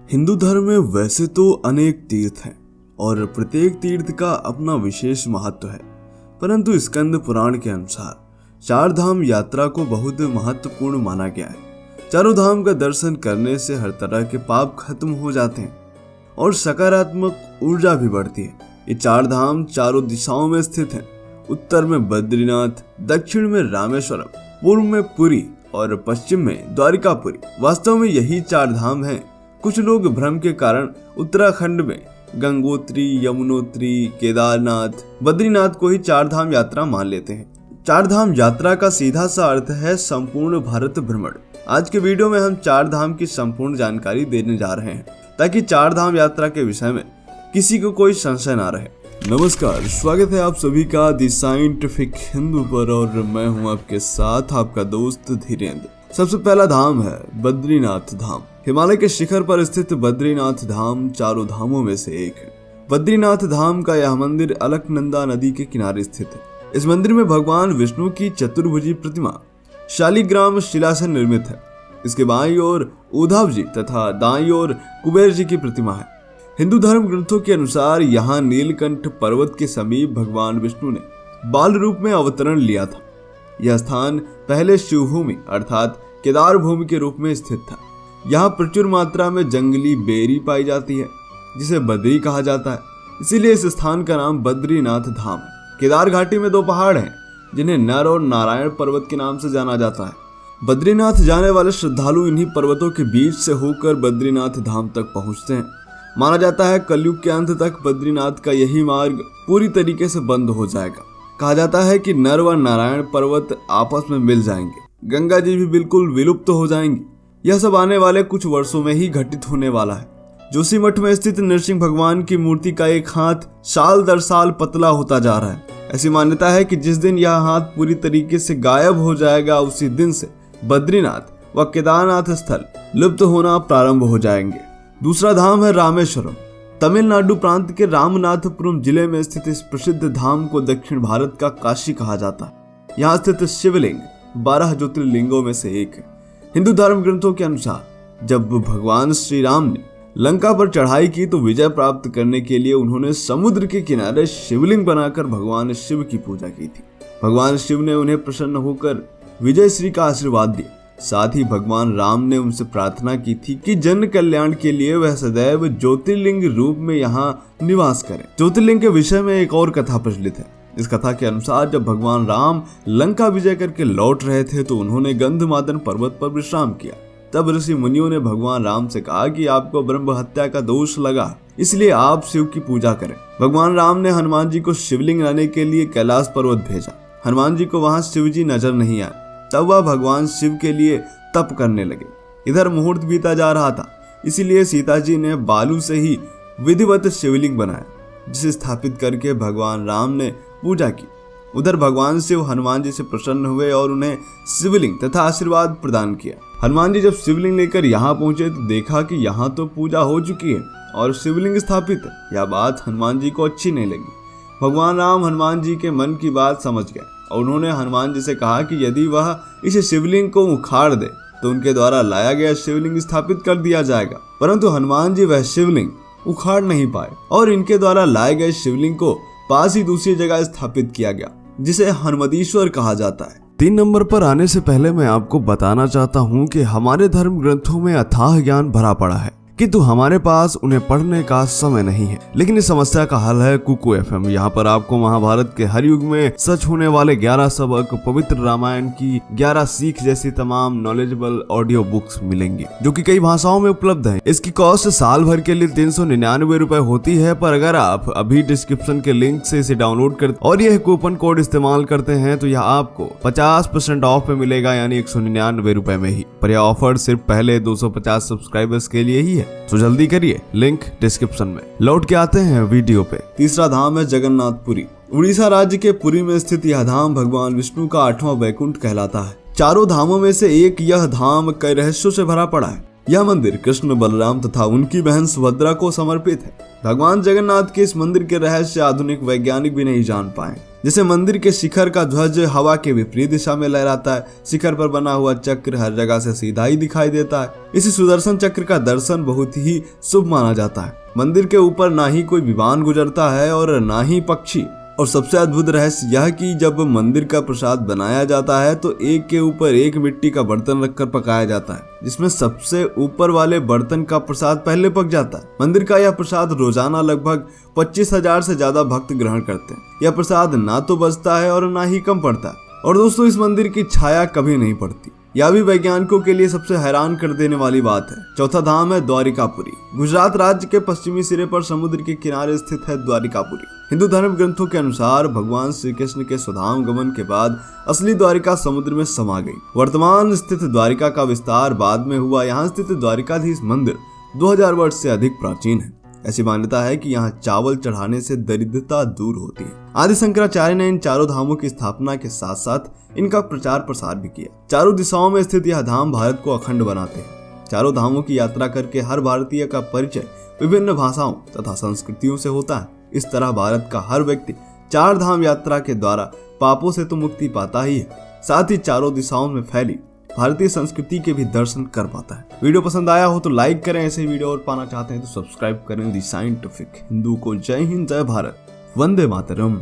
हिंदू धर्म में वैसे तो अनेक तीर्थ हैं और प्रत्येक तीर्थ का अपना विशेष महत्व है, परंतु स्कंद पुराण के अनुसार चार धाम यात्रा को बहुत महत्वपूर्ण माना गया है। चारों धाम का दर्शन करने से हर तरह के पाप खत्म हो जाते हैं और सकारात्मक ऊर्जा भी बढ़ती है। ये चार धाम चारों दिशाओं में स्थित हैं। उत्तर में बद्रीनाथ, दक्षिण में रामेश्वरम, पूर्व में पुरी और पश्चिम में द्वारिकापुरी। वास्तव में यही चार धाम हैं। कुछ लोग भ्रम के कारण उत्तराखंड में गंगोत्री, यमुनोत्री, केदारनाथ, बद्रीनाथ को ही चार धाम यात्रा मान लेते हैं। चार धाम यात्रा का सीधा सा अर्थ है संपूर्ण भारत भ्रमण। आज के वीडियो में हम चार धाम की संपूर्ण जानकारी देने जा रहे हैं ताकि चार धाम यात्रा के विषय में किसी को कोई संशय ना रहे। नमस्कार, स्वागत है आप सभी का दी साइंटिफिक हिंदू पर और मैं हूं आपके साथ आपका दोस्त धीरेन्द्र। सबसे पहला धाम है बद्रीनाथ धाम। हिमालय के शिखर पर स्थित बद्रीनाथ धाम चारों धामों में से एक है। बद्रीनाथ धाम का यह मंदिर अलकनंदा नदी के किनारे स्थित है। इस मंदिर में भगवान विष्णु की चतुर्भुजी प्रतिमा शालिग्राम शिला से निर्मित है। इसके बाईं ओर उद्धव जी तथा दाईं ओर कुबेर जी की प्रतिमा है। हिंदू धर्म ग्रंथों के अनुसार यहाँ नीलकंठ पर्वत के समीप भगवान विष्णु ने बाल रूप में अवतरण लिया था। यह स्थान पहले शिवभूमि अर्थात केदार भूमि के रूप में स्थित था। यहाँ प्रचुर मात्रा में जंगली बेरी पाई जाती है जिसे बद्री कहा जाता है, इसीलिए इस स्थान का नाम बद्रीनाथ धाम है। केदार घाटी में दो पहाड़ हैं जिन्हें नर और नारायण पर्वत के नाम से जाना जाता है। बद्रीनाथ जाने वाले श्रद्धालु इन्हीं पर्वतों के बीच से होकर बद्रीनाथ धाम तक पहुँचते हैं। माना जाता है कलयुग के अंत तक बद्रीनाथ का यही मार्ग पूरी तरीके से बंद हो जाएगा। कहा जाता है कि नर व नारायण पर्वत आपस में मिल जाएंगे, गंगा जी भी बिल्कुल विलुप्त हो जाएंगी। यह सब आने वाले कुछ वर्षों में ही घटित होने वाला है। जोशीमठ में स्थित नरसिंह भगवान की मूर्ति का एक हाथ साल दर साल पतला होता जा रहा है। ऐसी मान्यता है कि जिस दिन यह हाथ पूरी तरीके से गायब हो जाएगा उसी दिन से बद्रीनाथ व केदारनाथ स्थल लुप्त होना प्रारंभ हो जाएंगे। दूसरा धाम है रामेश्वरम। तमिलनाडु प्रांत के रामनाथपुरम जिले में स्थित इस प्रसिद्ध धाम को दक्षिण भारत का काशी कहा जाता है। यहाँ स्थित शिवलिंग 12 ज्योतिर्लिंगों में से एक है। हिंदू धर्म ग्रंथों के अनुसार जब भगवान श्री राम ने लंका पर चढ़ाई की तो विजय प्राप्त करने के लिए उन्होंने समुद्र के किनारे शिवलिंग बनाकर भगवान शिव की पूजा की थी। भगवान शिव ने उन्हें प्रसन्न होकर विजय श्री का आशीर्वाद दिया। साथ ही भगवान राम ने उनसे प्रार्थना की थी कि जन कल्याण के लिए वह सदैव ज्योतिर्लिंग रूप में यहाँ निवास करें। ज्योतिर्लिंग के विषय में एक और कथा प्रचलित है। इस कथा के अनुसार जब भगवान राम लंका विजय करके लौट रहे थे तो उन्होंने गंधमादन पर्वत पर विश्राम किया। तब ऋषि मुनियों ने भगवान राम से कहा कि आपको ब्रह्म हत्या का दोष लगा, इसलिए आप शिव की पूजा करें। भगवान राम ने हनुमान जी को शिवलिंग लाने के लिए कैलाश पर्वत भेजा। हनुमान जी को वहां शिव जी नजर नहीं आए। तब वह भगवान शिव के लिए तप करने लगे। इधर मुहूर्त बीता जा रहा था, इसीलिए सीता जी ने बालू से ही विधिवत शिवलिंग बनाया, जिसे स्थापित करके भगवान राम ने पूजा की। उधर भगवान शिव हनुमान जी से प्रसन्न हुए और उन्हें शिवलिंग तथा आशीर्वाद प्रदान किया। हनुमान जी जब शिवलिंग लेकर यहाँ पहुंचे तो देखा कि यहाँ तो पूजा हो चुकी है और शिवलिंग स्थापित है। यह बात हनुमान जी को अच्छी नहीं लगी। भगवान राम हनुमान जी के मन की बात समझ गए और उन्होंने हनुमान जी से कहा कि यदि वह इस शिवलिंग को उखाड़ दे तो उनके द्वारा लाया गया शिवलिंग स्थापित कर दिया जाएगा। परंतु हनुमान जी वह शिवलिंग उखाड़ नहीं पाए और इनके द्वारा लाए गए शिवलिंग को पास ही दूसरी जगह स्थापित किया गया, जिसे हनुमतीश्वर कहा जाता है। 3 नंबर पर आने से पहले मैं आपको बताना चाहता हूँ कि हमारे धर्म ग्रंथों में अथाह ज्ञान भरा पड़ा है, किंतु हमारे पास उन्हें पढ़ने का समय नहीं है। लेकिन इस समस्या का हल है कुकू FM। यहाँ पर आपको महाभारत के हर युग में सच होने वाले 11 सबक, पवित्र रामायण की 11 सीख जैसी तमाम नॉलेजेबल ऑडियो बुक्स मिलेंगी, जो कि कई भाषाओं में उपलब्ध है। इसकी कॉस्ट साल भर के लिए 399 रुपए होती है, पर अगर आप अभी डिस्क्रिप्शन के लिंक से इसे डाउनलोड करते और यह कूपन कोड इस्तेमाल करते हैं तो यह आपको 50% ऑफ में मिलेगा, यानी 199 रुपए में ही। पर यह ऑफर सिर्फ पहले 250 सब्सक्राइबर्स के लिए ही है, तो जल्दी करिए, लिंक डिस्क्रिप्शन में। लौट के आते हैं वीडियो पे। तीसरा धाम है जगन्नाथपुरी। उड़ीसा राज्य के पुरी में स्थित यह धाम भगवान विष्णु का 8वां वैकुंठ कहलाता है। चारों धामों में से एक यह धाम कई रहस्यों से भरा पड़ा है। यह मंदिर कृष्ण, बलराम तथा उनकी बहन सुभद्रा को समर्पित है। भगवान जगन्नाथ के इस मंदिर के रहस्य आधुनिक वैज्ञानिक भी नहीं जान पाए। जैसे मंदिर के शिखर का ध्वज हवा के विपरीत दिशा में लहराता है, शिखर पर बना हुआ चक्र हर जगह से सीधा ही दिखाई देता है। इसी सुदर्शन चक्र का दर्शन बहुत ही शुभ माना जाता है। मंदिर के ऊपर ना ही कोई विमान गुजरता है और ना ही पक्षी। और सबसे अद्भुत रहस्य यह कि जब मंदिर का प्रसाद बनाया जाता है तो एक के ऊपर एक मिट्टी का बर्तन रखकर पकाया जाता है, जिसमें सबसे ऊपर वाले बर्तन का प्रसाद पहले पक जाता है। मंदिर का यह प्रसाद रोजाना लगभग 25,000 से ज्यादा भक्त ग्रहण करते हैं। यह प्रसाद ना तो बचता है और ना ही कम पड़ता है। और दोस्तों, इस मंदिर की छाया कभी नहीं पड़ती। यह भी वैज्ञानिकों के लिए सबसे हैरान कर देने वाली बात है। चौथा धाम है द्वारिकापुरी। गुजरात राज्य के पश्चिमी सिरे पर समुद्र के किनारे स्थित है द्वारिकापुरी। हिंदू धर्म ग्रंथों के अनुसार भगवान श्री कृष्ण के स्वधाम गमन के बाद असली द्वारिका समुद्र में समा गई। वर्तमान स्थित द्वारिका का विस्तार बाद में हुआ। यहाँ स्थित द्वारिकाधीश मंदिर 2000 वर्ष से अधिक प्राचीन है। ऐसी मान्यता है कि यहाँ चावल चढ़ाने से दरिद्रता दूर होती है। आदि शंकराचार्य ने इन चारों धामों की स्थापना के साथ साथ इनका प्रचार प्रसार भी किया। चारों दिशाओं में स्थित यह धाम भारत को अखंड बनाते हैं। चारों धामों की यात्रा करके हर भारतीय का परिचय विभिन्न भाषाओं तथा संस्कृतियों से होता है। इस तरह भारत का हर व्यक्ति 4 धाम यात्रा के द्वारा पापों से तो मुक्ति पाता ही है, साथ ही चारों दिशाओं में फैली भारतीय संस्कृति के भी दर्शन कर पाता है। वीडियो पसंद आया हो तो लाइक करें। ऐसे वीडियो और पाना चाहते हैं तो सब्सक्राइब करें दी साइंटिफिक हिंदू को। जय हिंद, जय भारत, वंदे मातरम।